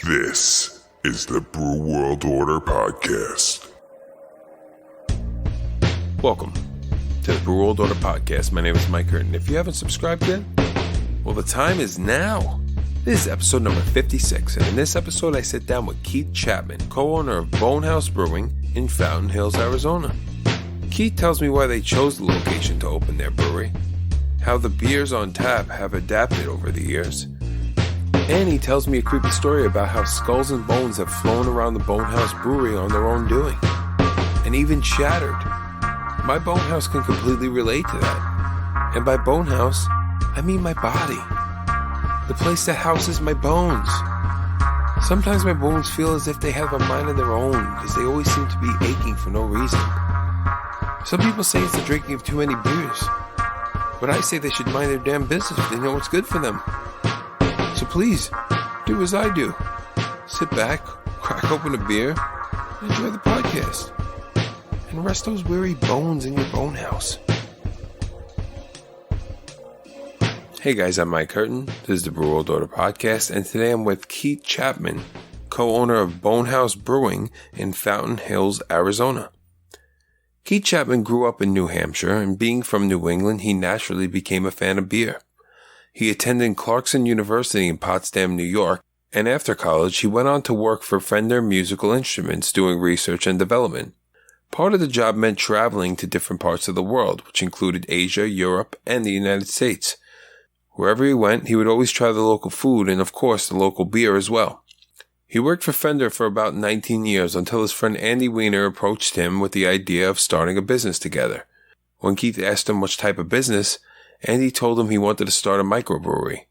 This is the Brew World Order Podcast. Welcome to the Brew World Order Podcast. My name is Mike Curtin. If you haven't subscribed yet, well, the time is now. This is episode number 56, and in this episode, I sit down with Keith Chapman, co-owner of Bone Haus Brewing in Fountain Hills, Arizona. Keith tells me why they chose the location to open their brewery, how the beers on tap have adapted over the years, and he tells me a creepy story about how skulls and bones have flown around the Bone Haus brewery on their own doing, and even shattered. My Bone Haus can completely relate to that. And by Bone Haus, I mean my body. The place that houses my bones. Sometimes my bones feel as if they have a mind of their own, because they always seem to be aching for no reason. Some people say it's the drinking of too many beers, but I say they should mind their damn business if they know what's good for them. So please, do as I do. Sit back, crack open a beer, and enjoy the podcast. And rest those weary bones in your bone house. Hey guys, I'm Mike Curtin. This is the Brew World Order Podcast, and today I'm with Keith Chapman, co-owner of Bone Haus Brewing in Fountain Hills, Arizona. Keith Chapman grew up in New Hampshire, and being from New England, he naturally became a fan of beer. He attended Clarkson University in Potsdam, New York, and after college, he went on to work for Fender Musical Instruments doing research and development. Part of the job meant traveling to different parts of the world, which included Asia, Europe, and the United States. Wherever he went, he would always try the local food and, of course, the local beer as well. He worked for Fender for about 19 years until his friend Andy Weiner approached him with the idea of starting a business together. When Keith asked him which type of business, Andy told him he wanted to start a microbrewery.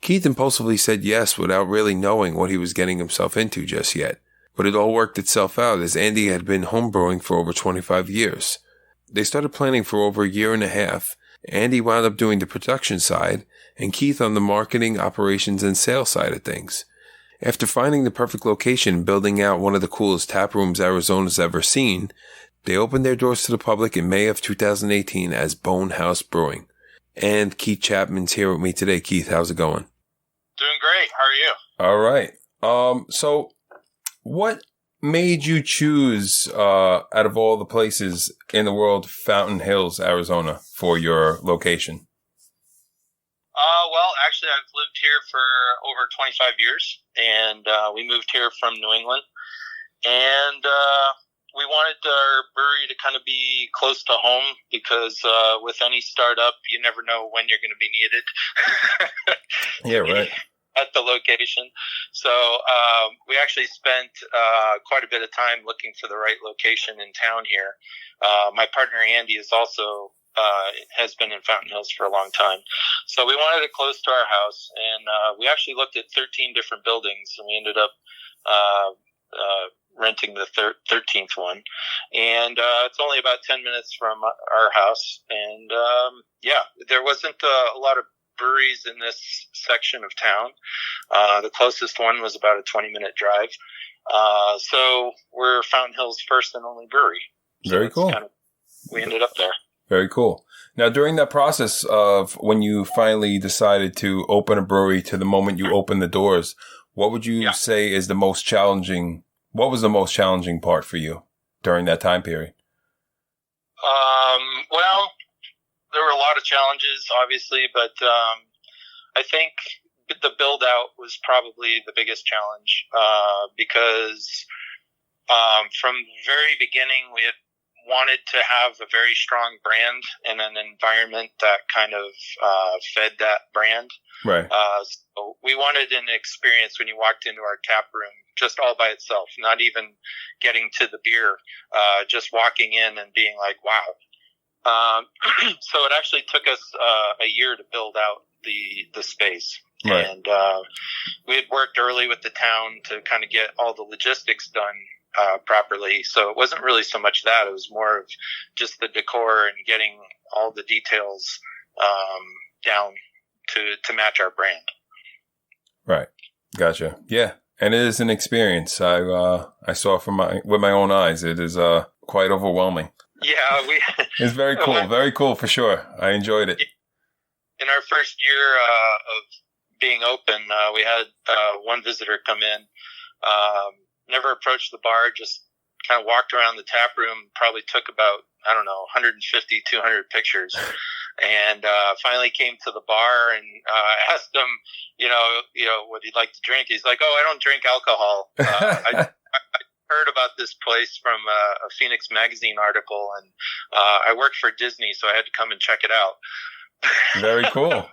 Keith impulsively said yes without really knowing what he was getting himself into just yet. But it all worked itself out as Andy had been homebrewing for over 25 years. They started planning for over a year and a half. Andy wound up doing the production side, and Keith on the marketing, operations, and sales side of things. After finding the perfect location and building out one of the coolest tap rooms Arizona's ever seen, they opened their doors to the public in May of 2018 as Bone Haus Brewing. And Keith Chapman's here with me today. Keith, how's it going? Doing great. How are you? All right. So what made you choose, out of all the places in the world, Fountain Hills, Arizona, for your location? Well, actually, I've lived here for over 25 years, and we moved here from New England. And we wanted our brewery to kind of be close to home because with any startup, you never know when you're going to be needed. Yeah, right. At the location. So we actually spent quite a bit of time looking for the right location in town here. My partner Andy is also has been in Fountain Hills for a long time. So we wanted it close to our house, and we actually looked at 13 different buildings, and we ended up renting the 13th one. And it's only about 10 minutes from our house. And there wasn't a lot of breweries in this section of town. The closest one was about a 20-minute drive. So we're Fountain Hills' first and only brewery. So Very cool. We ended up there. Very cool. Now, during that process of when you finally decided to open a brewery to the moment you opened the doors, what would you say is the most challenging? What was the most challenging part for you during that time period? Well, there were a lot of challenges, obviously, but I think the build out was probably the biggest challenge because from the very beginning, we had wanted to have a very strong brand and an environment that kind of fed that brand. Right. So we wanted an experience when you walked into our tap room just all by itself, not even getting to the beer, just walking in and being like, wow. So it actually took us a year to build out the space. Right. And we had worked early with the town to kind of get all the logistics done properly. So it wasn't really so much that. It was more of just the decor and getting all the details down to match our brand. Right. Gotcha. Yeah. And it is an experience. I saw with my own eyes. It is quite overwhelming. Yeah, it's very cool. Very cool for sure. I enjoyed it. In our first year of being open, we had one visitor come in, never approached the bar, just kind of walked around the tap room, probably took about, 150, 200 pictures. And finally came to the bar and asked him, what he'd like to drink. He's like, "Oh, I don't drink alcohol. I heard about this place from a Phoenix magazine article, and I worked for Disney, so I had to come and check it out." Very cool.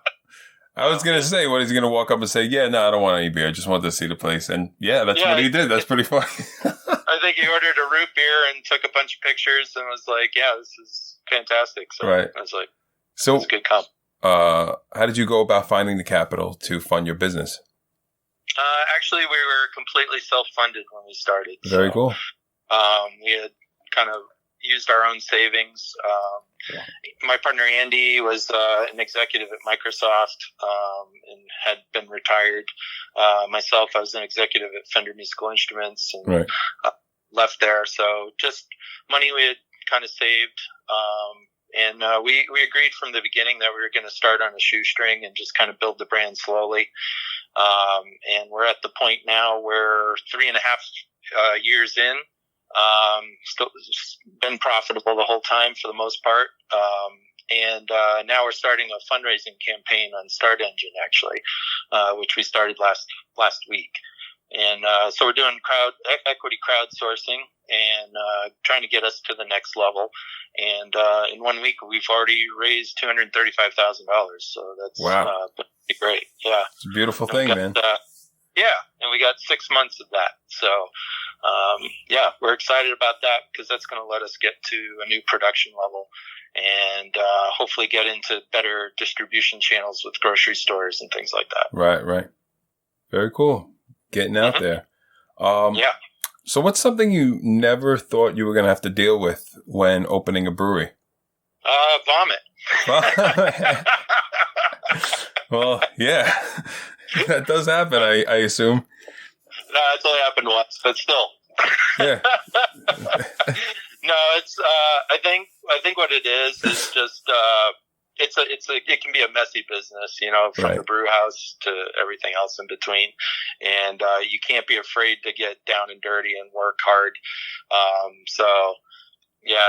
I was going to say, what, he's going to walk up and say, "Yeah, no, I don't want any beer. I just wanted to see the place." And that's what he did. That's pretty funny. I think he ordered a root beer and took a bunch of pictures and was like, "Yeah, this is fantastic." So right. I was like, so it's a good comp. How did you go about finding the capital to fund your business? Actually, we were completely self-funded when we started. Very cool. We had kind of used our own savings. My partner Andy was an executive at Microsoft and had been retired. Myself, I was an executive at Fender Musical Instruments and left there. So just money we had kind of saved. And we agreed from the beginning that we were going to start on a shoestring and just kind of build the brand slowly. And we're at the point now where 3.5 years in, still been profitable the whole time for the most part. And now we're starting a fundraising campaign on Start Engine, actually, which we started last week. And so we're doing equity crowdsourcing and trying to get us to the next level. And in 1 week, we've already raised $235,000. So that's pretty great. Yeah, it's a beautiful thing, man. And we got 6 months of that. So we're excited about that because that's going to let us get to a new production level and hopefully get into better distribution channels with grocery stores and things like that. Right. Very cool. Getting out there. So what's something you never thought you were going to have to deal with when opening a brewery? Vomit. Well, yeah, that does happen, I assume. No, it's only happened once, but still. Yeah. No, it's, I think what it is just, it can be a messy business, from the brew house to everything else in between. And, you can't be afraid to get down and dirty and work hard.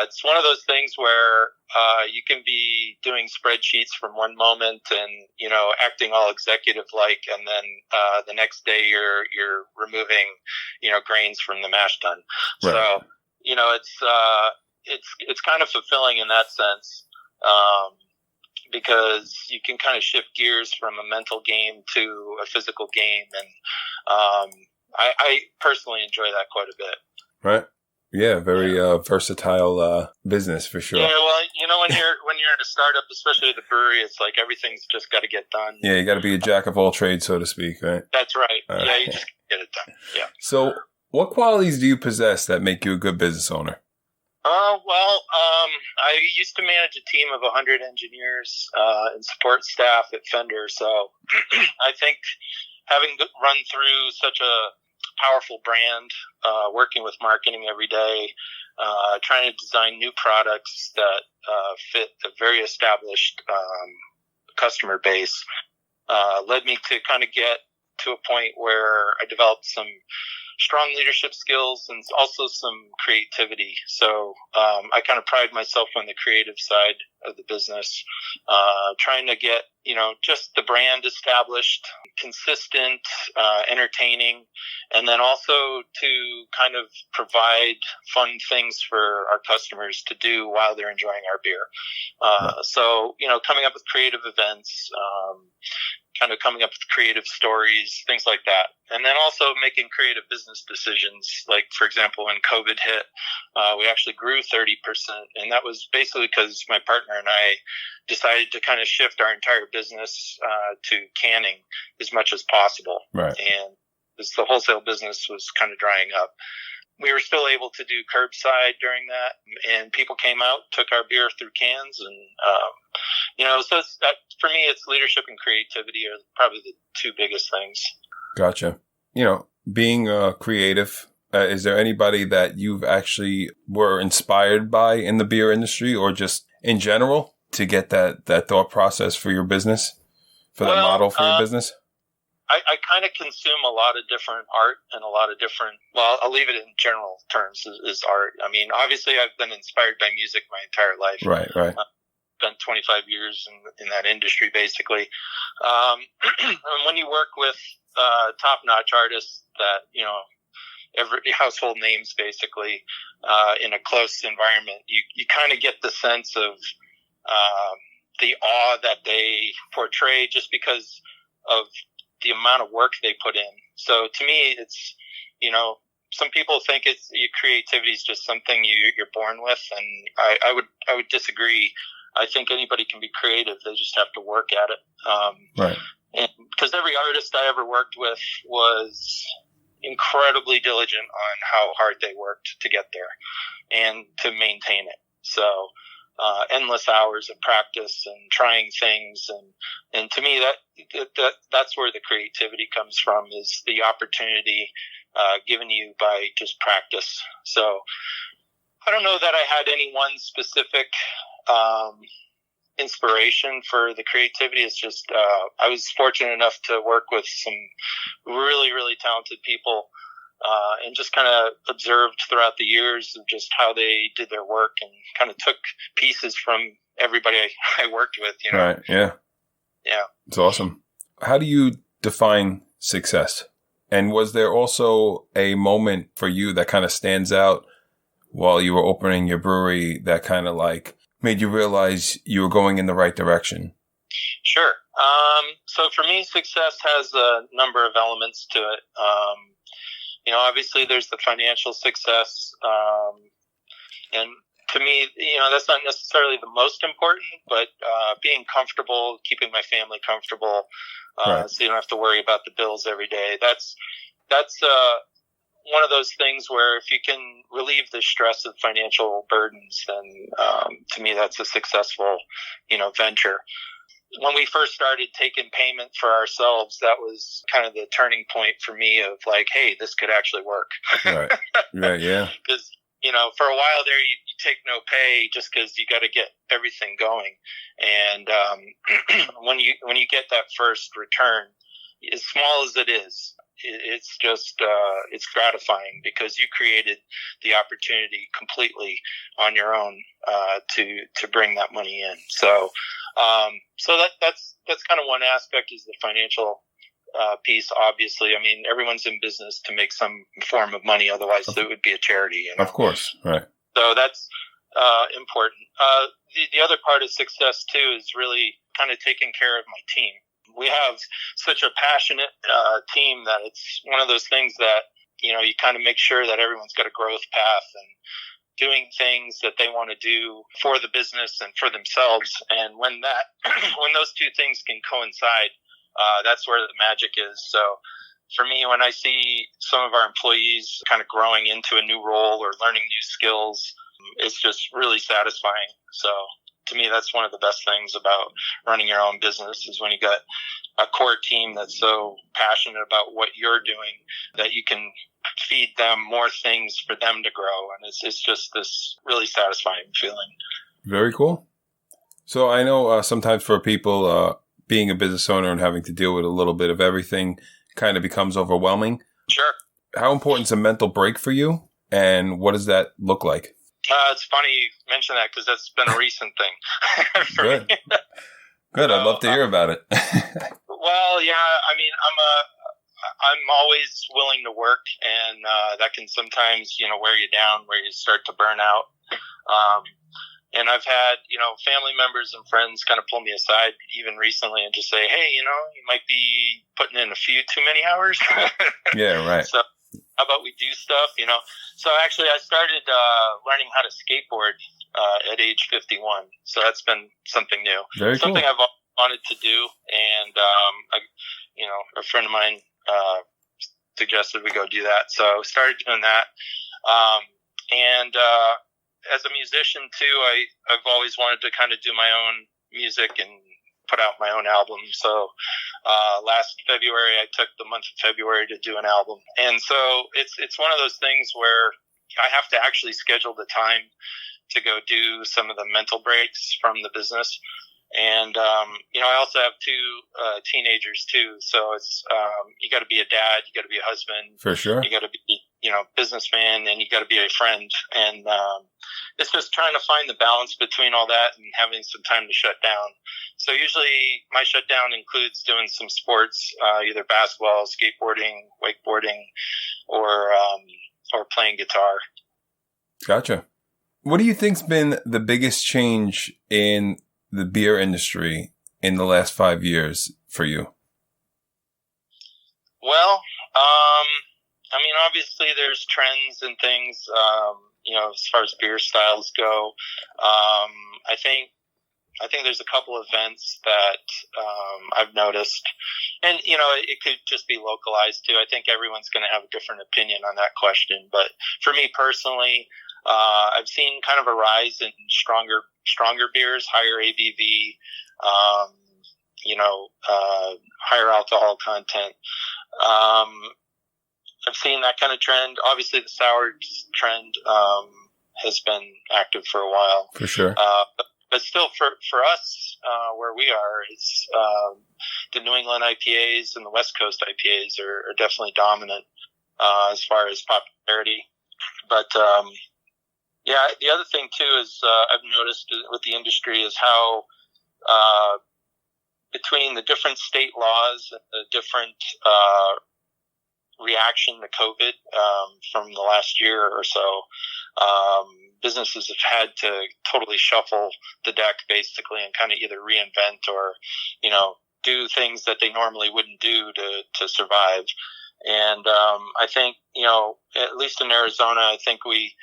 It's one of those things where, you can be doing spreadsheets from one moment and, acting all executive like, and then, the next day you're removing, grains from the mash tun. Right. So, it's kind of fulfilling in that sense. Because you can kind of shift gears from a mental game to a physical game. And I personally enjoy that quite a bit. Right. Yeah, very versatile business for sure. Yeah, well, when you're in a startup, especially at the brewery, it's like everything's just got to get done. Yeah, you got to be a jack of all trades, so to speak, right? That's right. You just get it done. Yeah. So what qualities do you possess that make you a good business owner? I used to manage a team of 100 engineers and support staff at Fender. So I think having run through such a powerful brand, working with marketing every day, trying to design new products that fit a very established customer base, led me to kind of get to a point where I developed some strong leadership skills and also some creativity. So I kind of pride myself on the creative side of the business, trying to get, just the brand established, consistent, entertaining, and then also to kind of provide fun things for our customers to do while they're enjoying our beer. So, coming up with creative events, kind of coming up with creative stories, things like that. And then also making creative business decisions. Like, for example, when COVID hit, we actually grew 30%. And that was basically because my partner and I decided to kind of shift our entire business to canning as much as possible. Right. And as the wholesale business was kind of drying up, we were still able to do curbside during that, and people came out, took our beer through cans, and so for me, it's leadership and creativity are probably the two biggest things. Gotcha. Being creative, is there anybody that you've actually were inspired by in the beer industry, or just in general, to get that thought process for your business, for that model for your business? I kind of consume a lot of different art and a lot of different, well, I'll leave it in general terms is art. I mean, obviously I've been inspired by music my entire life. Right. Spent 25 years in that industry, basically. And when you work with top-notch artists that, every household names, basically, in a close environment, you kind of get the sense of the awe that they portray just because of the amount of work they put in. So to me, it's, some people think your creativity is just something you're born with, and I would disagree. I think anybody can be creative. They just have to work at it. Right. Because every artist I ever worked with was incredibly diligent on how hard they worked to get there and to maintain it. So endless hours of practice and trying things, and to me that's where the creativity comes from, is the opportunity given you by just practice. So I don't know that I had any one specific inspiration for the creativity. It's just I was fortunate enough to work with some really, really talented people, and just kind of observed throughout the years of just how they did their work, and kind of took pieces from everybody I worked with. Right. Yeah. It's awesome. How do you define success? And was there also a moment for you that kind of stands out while you were opening your brewery that kind of like made you realize you were going in the right direction? Sure. So for me, success has a number of elements to it. Obviously there's the financial success. And to me, that's not necessarily the most important, but being comfortable, keeping my family comfortable, right. So you don't have to worry about the bills every day. That's one of those things where if you can relieve the stress of financial burdens, then to me that's a successful, venture. When we first started taking payment for ourselves, that was kind of the turning point for me of like, hey, this could actually work. Right. Right. Yeah. Because for a while there, you take no pay just because you got to get everything going. And when you get that first return, as small as it is, it's just it's gratifying because you created the opportunity completely on your own to bring that money in. So that's kind of one aspect, is the financial piece. Obviously, I mean, everyone's in business to make some form of money, otherwise it would be a charity. Of course, right. So that's important. The other part of success too is really kind of taking care of my team. We have such a passionate team that it's one of those things that, you kind of make sure that everyone's got a growth path and doing things that they want to do for the business and for themselves. And when those two things can coincide, that's where the magic is. So for me, when I see some of our employees kind of growing into a new role or learning new skills, it's just really satisfying. So to me, that's one of the best things about running your own business, is when you got a core team that's so passionate about what you're doing that you can feed them more things for them to grow. And it's just this really satisfying feeling. Very cool. So I know sometimes for people, being a business owner and having to deal with a little bit of everything kind of becomes overwhelming. Sure. How important is a mental break for you? And what does that look like? It's funny you mention that, because that's been a recent thing. Good. Good. I'd love to hear about it. Well, yeah, I mean, I'm always willing to work, and that can sometimes, wear you down, where you start to burn out. And I've had, family members and friends kind of pull me aside even recently and just say, hey, you might be putting in a few too many hours. Yeah, right. So how about we do stuff, So actually I started learning how to skateboard at age 51. So that's been something new. Very cool. Something I've wanted to do. And, a friend of mine suggested we go do that. So I started doing that. And as a musician too, I've always wanted to kind of do my own music and put out my own album. So last February, I took the month of February to do an album. And so it's one of those things where I have to actually schedule the time to go do some of the mental breaks from the business. And, I also have two teenagers too. So it's, you got to be a dad, you got to be a husband. For sure. You got to be, businessman, and you got to be a friend. And, it's just trying to find the balance between all that and having some time to shut down. So usually my shutdown includes doing some sports, either basketball, skateboarding, wakeboarding, or playing guitar. Gotcha. What do you think's been the biggest change in the beer industry in the last 5 years for you? Well, obviously there's trends and things, as far as beer styles go. I think there's a couple events that I've noticed, and it could just be localized too. I think everyone's going to have a different opinion on that question, but for me personally, I've seen kind of a rise in stronger beers, higher ABV, higher alcohol content. I've seen that kind of trend. Obviously, the sour trend has been active for a while. For sure. But still, for us, where we are, it's the New England IPAs and the West Coast IPAs are definitely dominant as far as popularity. But the other thing too is I've noticed with the industry is how between the different state laws and the different reaction to COVID from the last year or so, businesses have had to totally shuffle the deck basically and kind of either reinvent or, do things that they normally wouldn't do to survive. And I think, at least in Arizona, I think we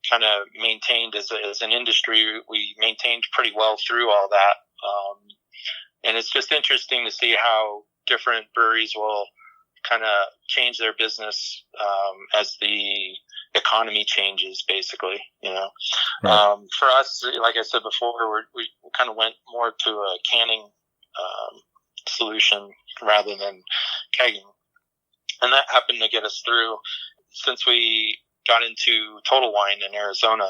kind of maintained as an industry, we maintained pretty well through all that. And it's just interesting to see how different breweries will kind of change their business as the economy changes, basically, Right. For us, like I said before, we kind of went more to a canning solution rather than kegging. And that happened to get us through. Since we got into total wine in Arizona,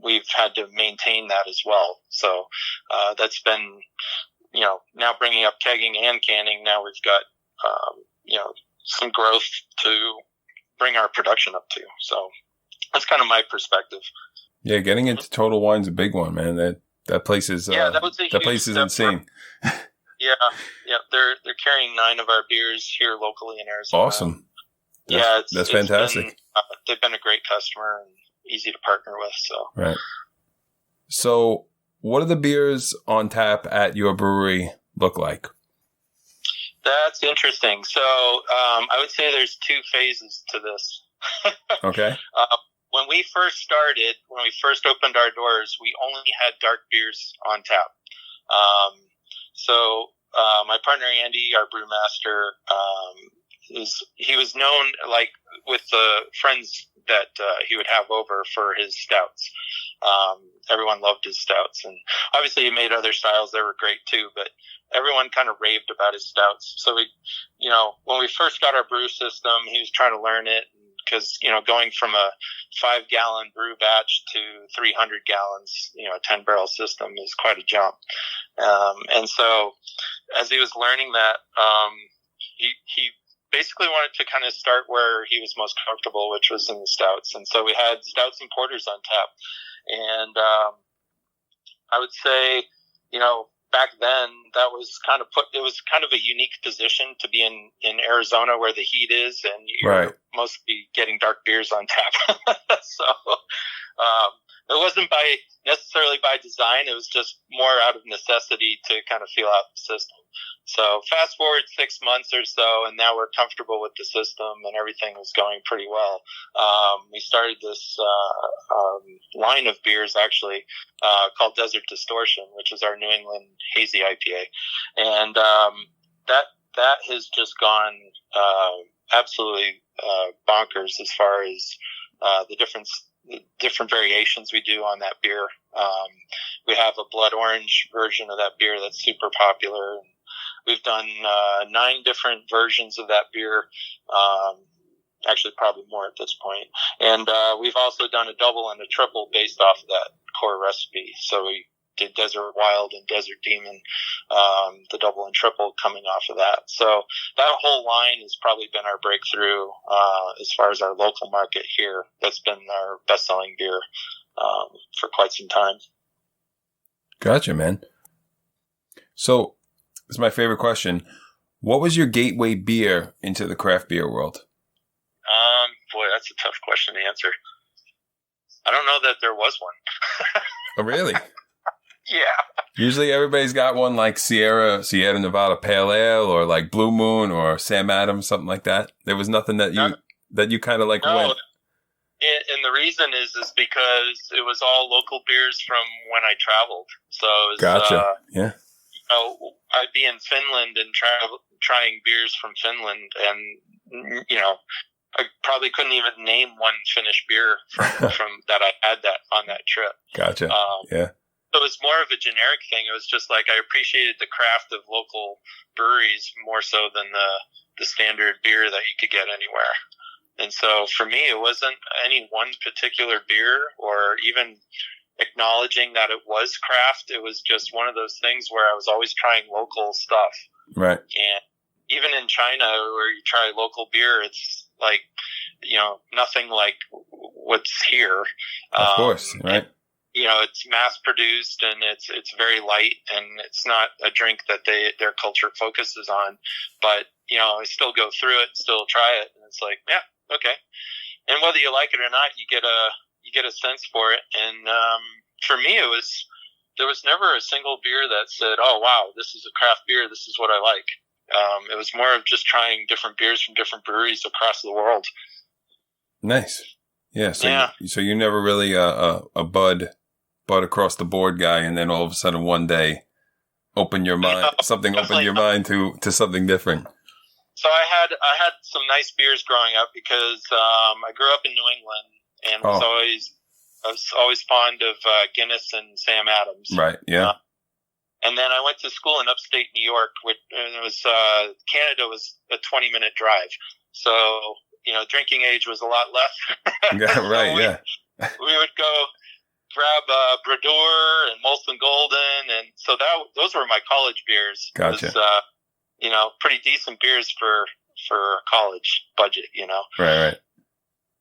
we've had to maintain that as well. So that's been, now bringing up kegging and canning, now we've got, some growth to bring our production up to. So that's kind of my perspective. Yeah, getting into total wine's a big one, man. That place is that place is insane. Yeah. They're carrying 9 of our beers here locally in Arizona. Awesome. That's fantastic. They've been a great customer and easy to partner with. So right. So, what do the beers on tap at your brewery look like? That's interesting. So I would say there's 2 phases to this. Okay. When we first opened our doors, we only had dark beers on tap. So my partner Andy, our brewmaster, he was known like with the friends that he would have over for his stouts. Everyone loved his stouts, and obviously he made other styles that were great too, but everyone kind of raved about his stouts. So we, when we first got our brew system, he was trying to learn it because, going from a 5-gallon brew batch to 300 gallons, a 10-barrel system is quite a jump. And so as he was learning that, he basically wanted to kind of start where he was most comfortable, which was in the stouts. And so we had stouts and porters on tap. And I would say, back then that was kind of it was kind of a unique position to be in Arizona where the heat is and you're right. mostly getting dark beers on tap. So it wasn't necessarily by design. It was just more out of necessity to kind of feel out the system. So fast forward 6 months or so, and now we're comfortable with the system and everything was going pretty well. We started this line of beers actually called Desert Distortion, which is our New England hazy IPA. And that has just gone absolutely bonkers as far as the different variations we do on that beer. We have a blood orange version of that beer that's super popular. We've done 9 different versions of that beer, actually probably more at this point. And we've also done a double and a triple based off of that core recipe. So we did Desert Wild and Desert Demon, the double and triple coming off of that. So that whole line has probably been our breakthrough as far as our local market here. That's been our best-selling beer for quite some time. Gotcha, man. So this is my favorite question. What was your gateway beer into the craft beer world? Boy, that's a tough question to answer. I don't know that there was one. Oh, really? Yeah. Usually everybody's got one like Sierra Nevada Pale Ale or like Blue Moon or Sam Adams, something like that. There was nothing that you kind of like went. And the reason is because it was all local beers from when I traveled. So it was, gotcha. Yeah. I'd be in Finland and trying beers from Finland, and I probably couldn't even name one Finnish beer from that I had that on that trip. Gotcha. Yeah. So it was more of a generic thing. It was just like I appreciated the craft of local breweries more so than the standard beer that you could get anywhere. And so for me, it wasn't any one particular beer or even acknowledging that it was craft. It was just one of those things where I was always trying local stuff. Right. And even in China where you try local beer, it's like, nothing like what's here. Of course. Right. It's mass produced and it's very light, and it's not a drink that their culture focuses on, but I still go through it, still try it. And it's like, yeah, okay. And whether you like it or not, you get a sense for it. And, for me, there was never a single beer that said, oh, wow, this is a craft beer. This is what I like. It was more of just trying different beers from different breweries across the world. Nice. Yeah. So you're never really a bud across the board guy, and then all of a sudden one day open your mind, opened your mind to something different. So I had some nice beers growing up because I grew up in New England and I was always fond of Guinness and Sam Adams. Right. Yeah. And then I went to school in upstate New York, and it was Canada was a 20-minute drive. So drinking age was a lot less. Yeah. Right. We would go grab Brew and Molson Golden, and so those were my college beers. Gotcha. It was, pretty decent beers for a college budget. Right.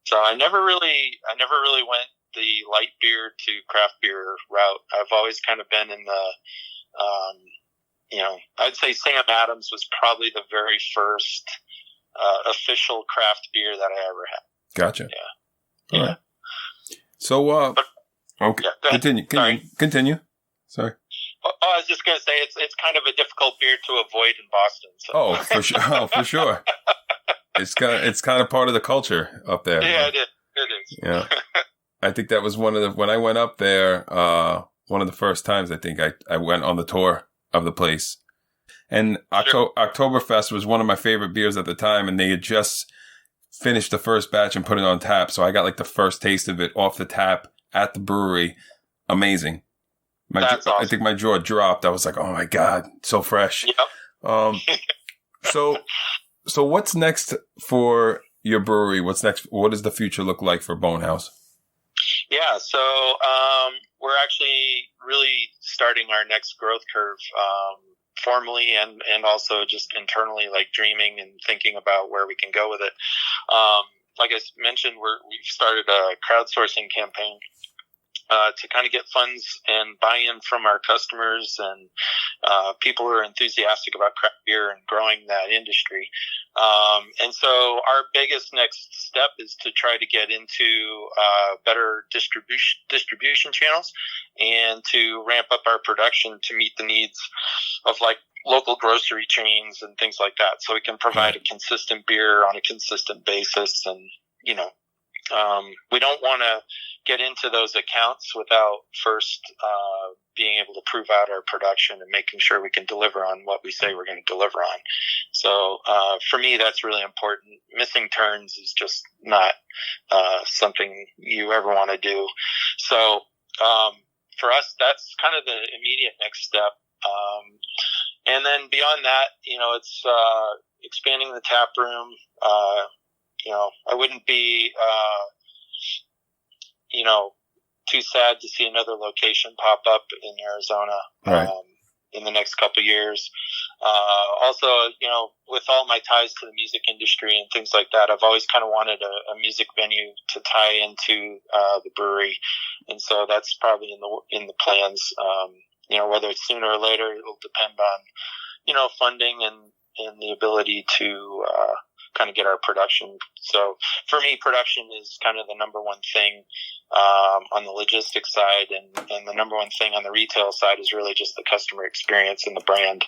So I never really went the light beer to craft beer route. I've always kind of been in the, I'd say Sam Adams was probably the very first official craft beer that I ever had. Gotcha. Yeah. All right. So, okay. Yeah, continue. Sorry. I was just going to say it's kind of a difficult beer to avoid in Boston. So. Oh, for sure. Oh, for sure. It's kind of part of the culture up there. Yeah, it is. Yeah. I think that was when I went up there, one of the first times I think I went on the tour of the place. And Oktoberfest was one of my favorite beers at the time, and they had just finished the first batch and put it on tap. So I got like the first taste of it off the tap at the brewery. Amazing. That's awesome. I think my jaw dropped. I was like, oh my God, so fresh. Yep. So what's next for your brewery? What's next? What does the future look like for Bone Haus? Yeah. So, we're actually really starting our next growth curve, formally and also just internally, like dreaming and thinking about where we can go with it. Like I mentioned, we've started a crowdsourcing campaign to kind of get funds and buy-in from our customers and people who are enthusiastic about craft beer and growing that industry. And so our biggest next step is to try to get into better distribution channels and to ramp up our production to meet the needs of like local grocery chains and things like that, so we can provide a consistent beer on a consistent basis. And we don't want to get into those accounts without first being able to prove out our production and making sure we can deliver on what we say we're going to deliver on. So for me, that's really important. Missing turns is just not something you ever want to do. So for us, that's kind of the immediate next step. And then beyond that, it's expanding the tap room. I wouldn't be, too sad to see another location pop up in Arizona. Right. In the next couple of years. Also, with all my ties to the music industry and things like that, I've always kind of wanted a music venue to tie into the brewery, and so that's probably in the plans. Whether it's sooner or later, it'll depend on funding and the ability to kind of get our production. So for me, production is kind of the number one thing on the logistics side, and the number one thing on the retail side is really just the customer experience and the brand.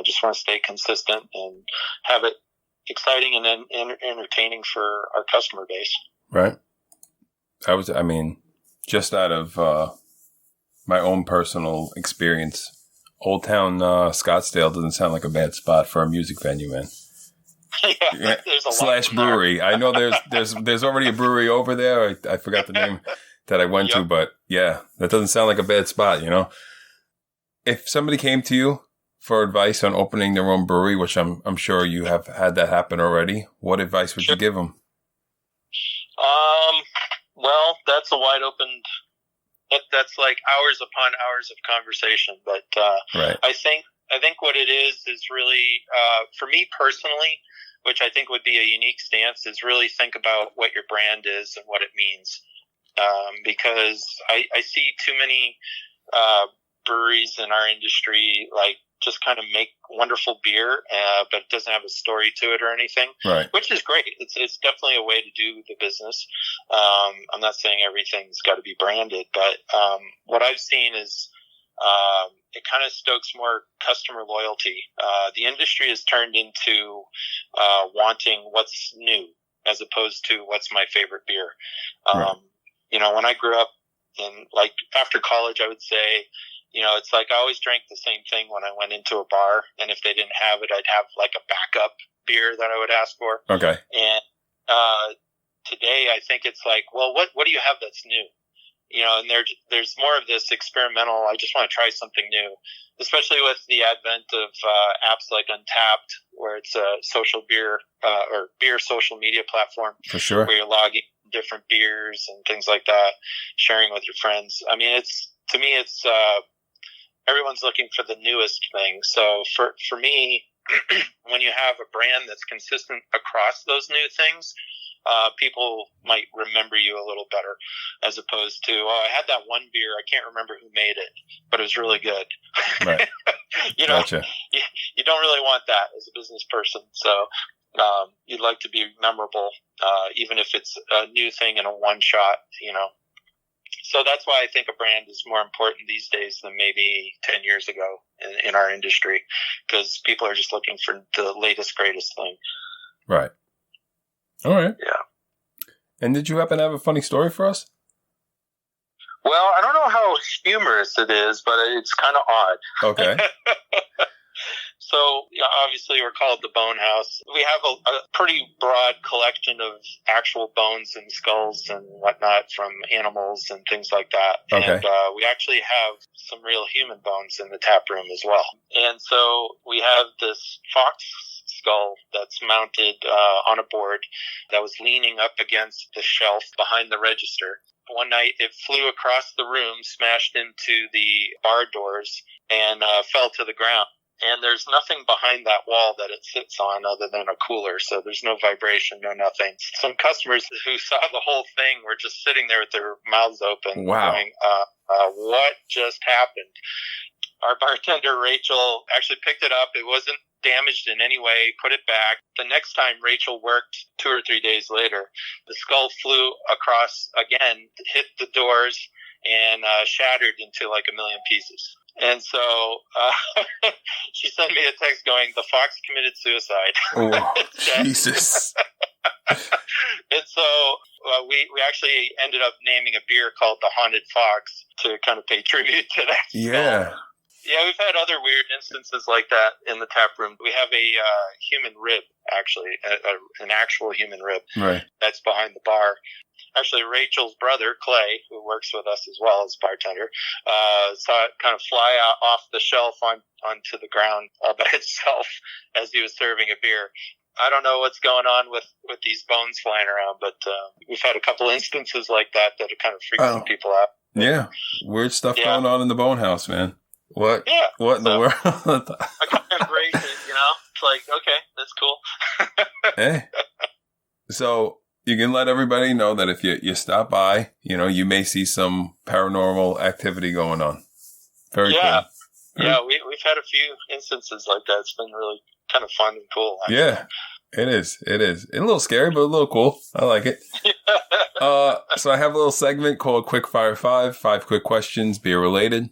Just want to stay consistent and have it exciting and entertaining for our customer base. Right. Just out of my own personal experience, Old Town Scottsdale doesn't sound like a bad spot for a music venue, man. Yeah, there's a lot brewery. I know there's already a brewery over there. I forgot the name that I went to, but yeah, that doesn't sound like a bad spot, If somebody came to you for advice on opening their own brewery, which I'm sure you have had that happen already, what advice would you give them? Well, that's a wide open. That's like hours upon hours of conversation, but right. I think what it is really for me personally, which I think would be a unique stance, is really think about what your brand is and what it means. Because I see too many breweries in our industry just kind of make wonderful beer, but it doesn't have a story to it or anything, right? Which is great. It's definitely a way to do the business. I'm not saying everything's got to be branded, but what I've seen is it kind of stokes more customer loyalty. The industry has turned into wanting what's new as opposed to what's my favorite beer. Right. When I grew up after college, I would say, it's like I always drank the same thing when I went into a bar, and if they didn't have it, I'd have like a backup beer that I would ask for. Okay. And today I think it's like, well, what do you have that's new? And there's more of this experimental, I just want to try something new, especially with the advent of apps like Untapped, where it's a social beer or beer social media platform. For sure. Where you're logging different beers and things like that, sharing with your friends. I mean, to me, everyone's looking for the newest thing. So for me, when you have a brand that's consistent across those new things, people might remember you a little better, as opposed to, I had that one beer, I can't remember who made it, but it was really good. Right. Gotcha. You don't really want that as a business person. So you'd like to be memorable, even if it's a new thing in a one shot, So that's why I think a brand is more important these days than maybe 10 years ago in our industry, because people are just looking for the latest, greatest thing. Right. All right. Yeah. And did you happen to have a funny story for us? Well, I don't know how humorous it is, but it's kind of odd. Okay. So, obviously, we're called the Bone Haus. We have a pretty broad collection of actual bones and skulls and whatnot from animals and things like that. Okay. And we actually have some real human bones in the tap room as well. And so we have this fox skull that's mounted on a board that was leaning up against the shelf behind the register. One night, it flew across the room, smashed into the bar doors, and fell to the ground. And there's nothing behind that wall that it sits on other than a cooler, so there's no vibration, no nothing. Some customers who saw the whole thing were just sitting there with their mouths open, wow, going, what just happened? Our bartender, Rachel, actually picked it up. It wasn't damaged in any way, put it back. The next time Rachel worked 2 or 3 days later, the skull flew across again, hit the doors, and shattered into like a million pieces. And so she sent me a text going, the fox committed suicide. Oh, Jesus. And so we actually ended up naming a beer called the Haunted Fox to kind of pay tribute to that. Yeah. Yeah, we've had other weird instances like that in the tap room. We have a human rib, actually, an actual human rib, right, that's behind the bar. Actually, Rachel's brother, Clay, who works with us as well as bartender, saw it kind of fly off the shelf onto the ground all by itself as he was serving a beer. I don't know what's going on with these bones flying around, but we've had a couple instances like that have kind of freaked some people out. Yeah. Weird stuff Yeah. going on in the Bone Haus, man. What? Yeah. What in the world? I kind of embrace it, It's like, okay, that's cool. Hey. So you can let everybody know that if you stop by, you may see some paranormal activity going on. Very cool. Yeah, we've had a few instances like that. It's been really kind of fun and cool. Actually. Yeah, it is. It is. It's a little scary, but a little cool. I like it. So I have a little segment called Quick Fire 5 quick questions, beer related.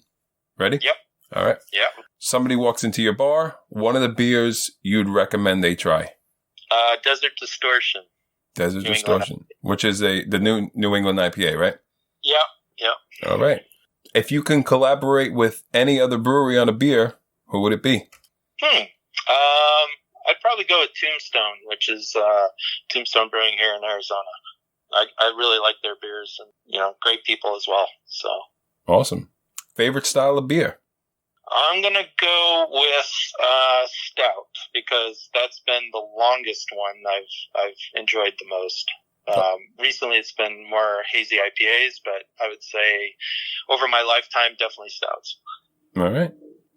Ready? Yep. All right. Yep. Somebody walks into your bar. One of the beers you'd recommend they try? Desert Distortion. Desert New Distortion, England. which is the New England IPA, right? Yep. All right. If you can collaborate with any other brewery on a beer, who would it be? I'd probably go with Tombstone, which is Tombstone Brewing here in Arizona. I really like their beers and, great people as well. So Awesome. Favorite style of beer? I'm going to go with Stout because that's been the longest one I've enjoyed the most. Recently it's been more hazy IPAs, but I would say over my lifetime, definitely Stouts. All right.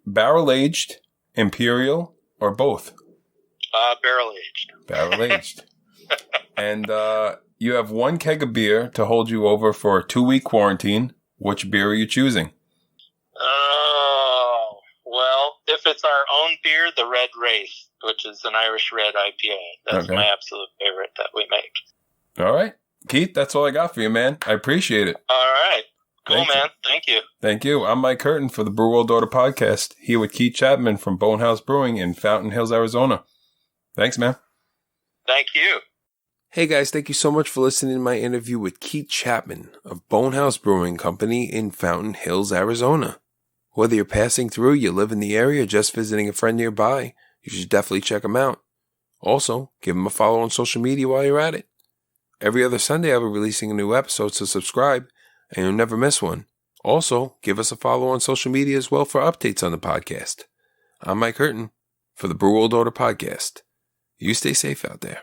Barrel aged, imperial, or both? Barrel aged. Barrel aged. And you have one keg of beer to hold you over for a 2-week quarantine. Which beer are you choosing? Oh, well, if it's our own beer, the Red Wraith, which is an Irish red IPA. That's my absolute favorite that we make. All right. Keith, that's all I got for you, man. I appreciate it. All right. Cool, Thanks. man. Thank you. Thank you. I'm Mike Curtin for the Brew World Order podcast, here with Keith Chapman from Bone Haus Brewing in Fountain Hills, Arizona. Thanks, man. Thank you. Hey, guys. Thank you so much for listening to my interview with Keith Chapman of Bone Haus Brewing Company in Fountain Hills, Arizona. Whether you're passing through, you live in the area, or just visiting a friend nearby, you should definitely check them out. Also, give them a follow on social media while you're at it. Every other Sunday, I'll be releasing a new episode, so subscribe and you'll never miss one. Also, give us a follow on social media as well for updates on the podcast. I'm Mike Curtin for the Brew World Order podcast. You stay safe out there.